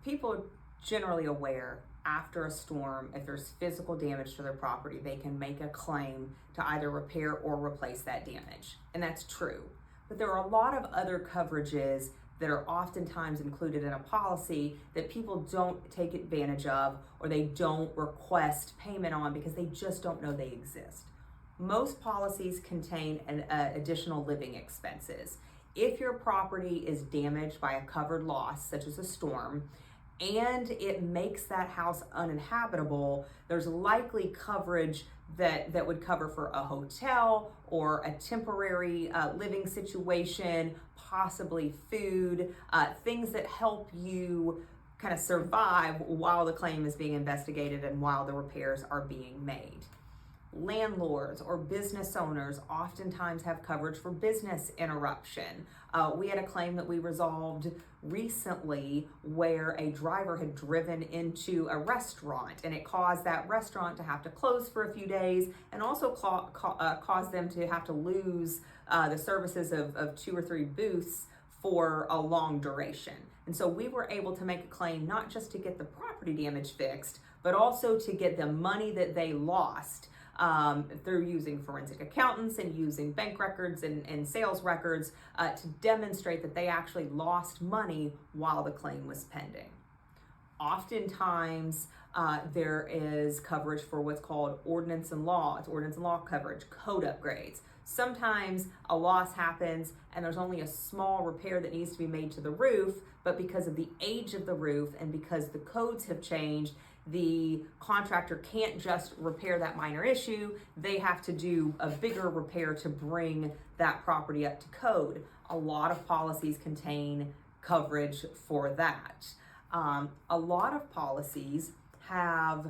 People are generally aware after a storm, if there's physical damage to their property, they can make a claim to either repair or replace that damage. And that's true. But there are a lot of other coverages that are oftentimes included in a policy that people don't take advantage of, or they don't request payment on because they just don't know they exist. Most policies contain additional living expenses. If your property is damaged by a covered loss, such as a storm, and it makes that house uninhabitable, there's likely coverage that would cover for a hotel or a temporary living situation, possibly food, things that help you kind of survive while the claim is being investigated and while the repairs are being made. Landlords or business owners oftentimes have coverage for business interruption. We had a claim that we resolved recently where a driver had driven into a restaurant and it caused that restaurant to have to close for a few days, and also caused them to have to lose the services of 2 or 3 booths for a long duration. And so we were able to make a claim not just to get the property damage fixed, but also to get the money that they lost through using forensic accountants and using bank records and sales records to demonstrate that they actually lost money while the claim was pending. Oftentimes, there is coverage for what's called ordinance and law. It's ordinance and law coverage, code upgrades. Sometimes a loss happens and there's only a small repair that needs to be made to the roof, but because of the age of the roof and because the codes have changed, the contractor can't just repair that minor issue. They have to do a bigger repair to bring that property up to code. A lot of policies contain coverage for that. A lot of policies have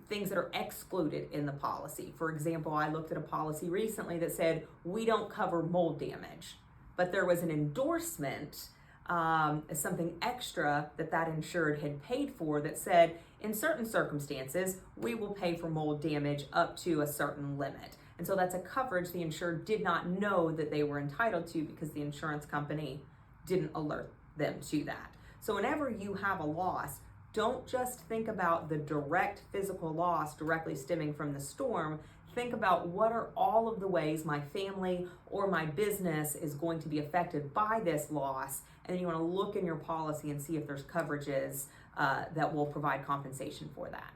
things that are excluded in the policy. For example, I looked at a policy recently that said we don't cover mold damage, but there was an endorsement, something extra that insured had paid for that said, in certain circumstances, we will pay for mold damage up to a certain limit. And so that's a coverage the insured did not know that they were entitled to because the insurance company didn't alert them to that. So whenever you have a loss, don't just think about the direct physical loss directly stemming from the storm. Think about what are all of the ways my family or my business is going to be affected by this loss. And then you want to look in your policy and see if there's coverages that will provide compensation for that.